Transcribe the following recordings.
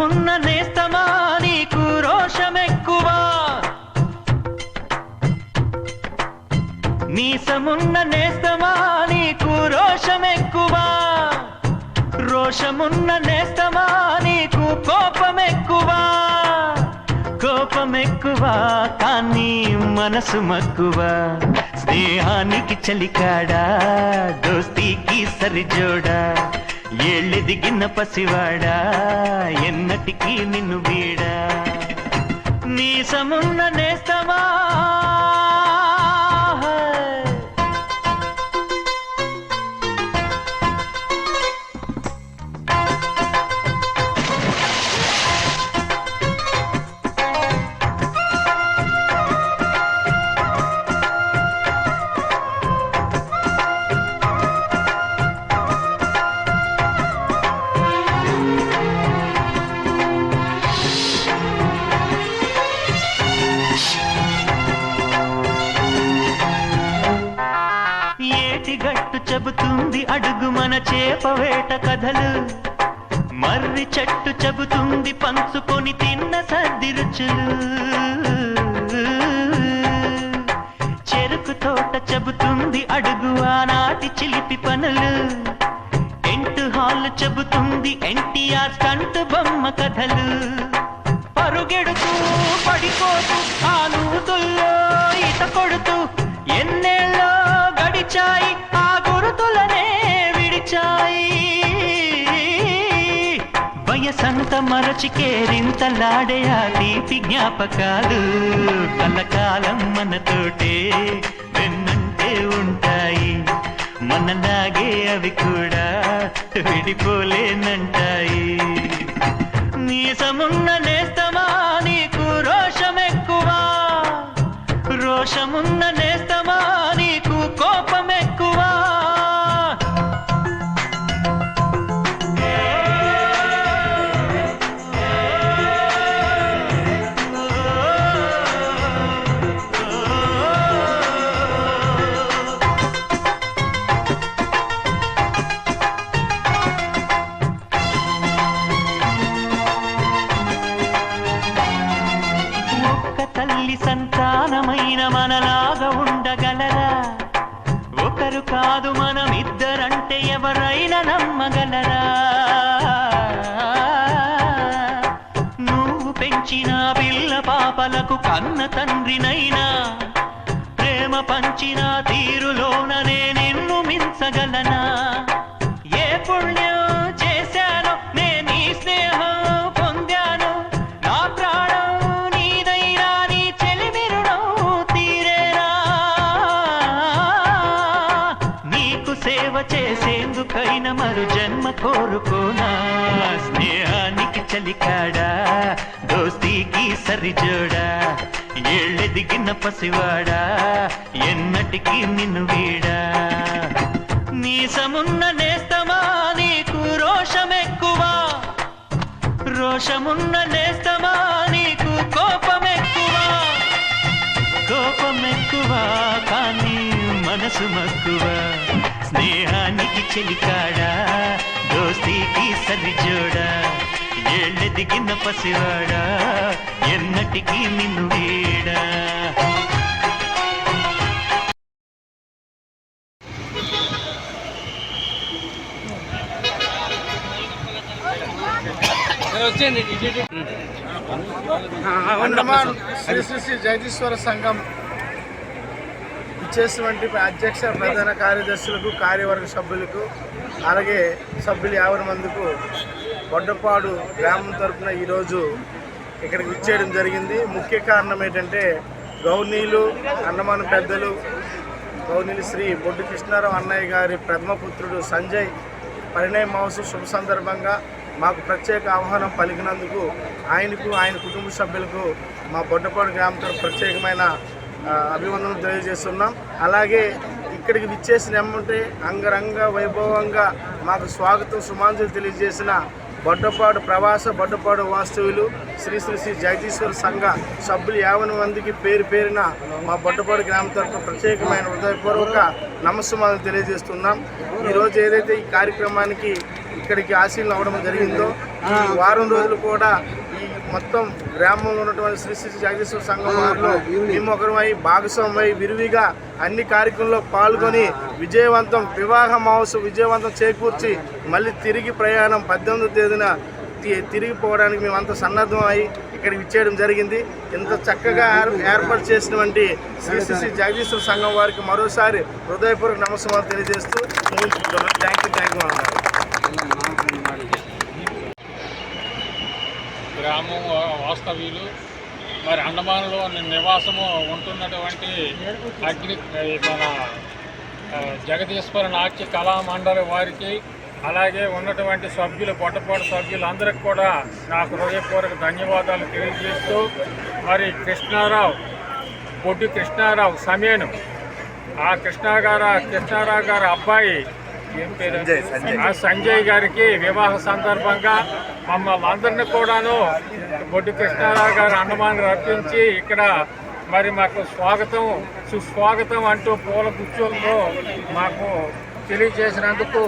మీసమున్న నేస్తమా నీకు రోషమెక్కువా, మీసమున్న నేస్తమా నీకు రోషమెక్కువా, రోషమున్న నేస్తమా నీకు కోపమెక్కువా, కోపమెక్కువా కానీ మనసు మక్కువా, స్నేహానికి చలికాడా దోస్తీకి సరిజోడా, ఏళ్ళెదిగిన పసివాడా ఎన్నటికీ నిన్ను వీడా, మీసమున్న నేస్తమా. గట్టు చెబుతుంది అడుగు మన చేపవేట కథలు, మర్రి చెట్టు చెబుతుంది పంచుకొని తిన్న సర్ది రుచులు, చెరుకు తోట చెబుతుంది అడుగు ఆనాటి చిలిపి పనులు, టెంట్ హాల్ చెబుతుంది ఎన్టీఆర్ స్టంట్ బొమ్మ కథలు, పరుగెడుతూ పడిపోతూ ఆ నూతుల్లో ఈత కొడుతూ ఎన్నేళ్ళో గడిచాయి ఆ గురుతులనే విడిచాయి, వయసంత మరచి కేరింతలాడే ఆ తీపి జ్ఞాపకాలు కలకాలం మనతోటే వెన్నంటే ఉంటాయి, మనలాగే అవి కూడా విడిపోలేనంటాయి, మీసమున్న నేస్తమా నీకు రోషమెక్కువా, రోషమున్న నేస్తమా నీకు కోపమెక్కువా. తల్లి సంతానమైన మనలాగా ఉండగలరా, ఒకరు కాదు మనమిద్దరంటే ఎవరైనా నమ్మగలరా, నువ్వు పెంచిన పిల్ల పాపలకు కన్న తండ్రినైనా, ప్రేమ పంచిన తీరులోననే నిన్ను మించగలనా, ఏ పుణ్యం చేశానో నేను ఈ స్నేహం పొందాను, నా ప్రాణం నీదైనా నీ చెలిమి రుణం తీరేనా, నీకు సేవ చేసేందుకైనా మరు జన్మ కోరుకోనా, స్నేహానికి చలికాడా దోస్తీకి సరిజోడా, ఏళ్ళెదిగిన పసివాడా ఎన్నటికీ నిన్ను వీడా, మీసమున్న నేస్తమా నీకు రోషమెక్కువా, రోషమున్న నేస్తమా నీకు కోపమెక్కువా, కోపమెక్కువా కానీ మనసు మక్కువా, స్నేహానికి చెలికాడా దోస్తీకి సరిజోడా, ఏళ్ళెదిగిన పసివాడా ఎన్నటికీ నిన్ను వీడా. అండమాన్ శ్రీ శ్రీ శ్రీ జగదీశ్వర సంఘం ఇచ్చేటువంటి అధ్యక్ష ప్రధాన కార్యదర్శులకు, కార్యవర్గ సభ్యులకు, అలాగే సభ్యులు 50 మందికి బొడ్డపాడు గ్రామం తరఫున ఈరోజు ఇక్కడికి విచ్చేయడం జరిగింది. ముఖ్య కారణం ఏంటంటే గౌనీలు అండమాన్ పెద్దలు గౌనీలు శ్రీ బొడ్డు కృష్ణారావు అన్నయ్య గారి ప్రథమ పుత్రుడు సంజయ్ పరిణయ మహోత్సవ శుభ సందర్భంగా మాకు ప్రత్యేక ఆహ్వానం పలికినందుకు ఆయనకు, ఆయన కుటుంబ సభ్యులకు మా బొడ్డపాడు గ్రామం తరఫున ప్రత్యేకమైన అభివందనలు తెలియజేస్తున్నాం. అలాగే ఇక్కడికి విచ్చేసిన ఏమంటే అంగరంగ వైభవంగా మాకు స్వాగతం సుమాంజలి తెలియజేసిన బొడ్డపాడు ప్రవాస బొడ్డపాడు వాస్తవ్యులు శ్రీ శ్రీ శ్రీ జగదీశ్వర సంఘ సభ్యులు 50 మందికి పేరు పేరున మా బొడ్డపాడు గ్రామం తరఫున ప్రత్యేకమైన హృదయపూర్వక నమస్సుమాలు తెలియజేస్తున్నాం. ఈరోజు ఏదైతే ఈ కార్యక్రమానికి ఇక్కడికి ఆశీలను అవ్వడం జరిగిందో ఈ వారం రోజులు కూడా ఈ మొత్తం గ్రామంలో ఉన్నటువంటి శ్రీ శ్రీ జగదీశ్వర సంఘం వారిలో మేము ఒకరమై భాగస్వామై విరివిగా అన్ని కార్యక్రమంలో పాల్గొని విజయవంతం వివాహ మహోత్సవం విజయవంతం చేకూర్చి మళ్ళీ తిరిగి ప్రయాణం 18వ తేదీన తిరిగిపోవడానికి మేమంతా సన్నద్ధం అయి ఇక్కడికి ఇచ్చేయడం జరిగింది. ఇంత చక్కగా ఏర్పాటు చేసినటువంటి శ్రీ శ్రీ జగదీశ్వర సంఘం వారికి మరోసారి హృదయపూర్వక నమస్కారం తెలియజేస్తూ ముగించుకుంటున్నాను. థ్యాంక్ యూ అన్నారు. గ్రామం వాస్తవ్యులు మరి అండమాన్లో నివాసము ఉంటున్నటువంటి మన జగదీశ్వర నాట్య కళామండలి వారికి అలాగే ఉన్నటువంటి సభ్యులు పొట్టపాటు సభ్యులందరికీ కూడా నాకు హృదయపూర్వక ధన్యవాదాలు తెలియజేస్తూ మరి బొడ్డు కృష్ణారావు సమేను ఆ కృష్ణారావు గారి అబ్బాయి ఏం పేరు సంజయ్ గారికి వివాహ సందర్భంగా మమ్మల్ని అందరినీ కూడాను బొడ్డు కృష్ణారావు గారు అండమాన్ రప్పించి ఇక్కడ మరి మాకు సుస్వాగతం అంటూ పూల గుచ్చులతో మాకు తెలియజేసినందుకు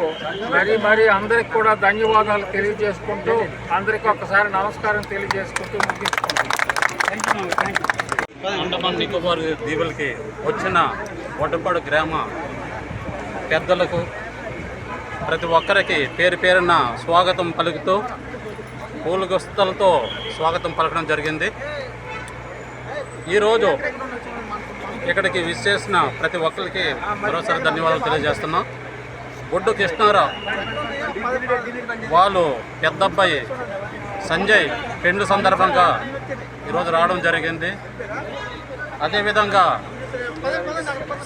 మరీ అందరికి కూడా ధన్యవాదాలు తెలియజేసుకుంటూ అందరికీ ఒక్కసారి నమస్కారం తెలియజేసుకుంటూ ముగించుకుంటాం. అండమాన్ నికోబార్ దీవులకి వచ్చిన వడ్డపాడు గ్రామ పెద్దలకు ప్రతి ఒక్కరికి పేరు పేరున స్వాగతం పలుకుతూ పూల గుస్తలతో స్వాగతం పలకడం జరిగింది. ఈరోజు ఇక్కడికి విచ్చేసిన ప్రతి ఒక్కరికి మరోసారి ధన్యవాదాలు తెలియజేస్తున్నాం. బొడ్డు కృష్ణారావు వాళ్ళు పెద్దబ్బాయి సంజయ్ పెండ్లి సందర్భంగా ఈరోజు రావడం జరిగింది. అదేవిధంగా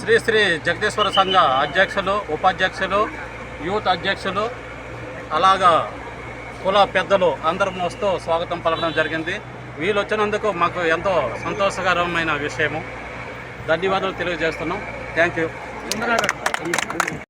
శ్రీ శ్రీ జగదీశ్వర సంఘ అధ్యక్షులు, ఉపాధ్యక్షులు, యూత్ అధ్యక్షులు అలాగా కుల పెద్దలు అందరం వస్తూ స్వాగతం పలకడం జరిగింది. వీళ్ళు వచ్చినందుకు మాకు ఎంతో సంతోషకరమైన విషయము. ధన్యవాదాలు తెలియజేస్తున్నాం. Thank you.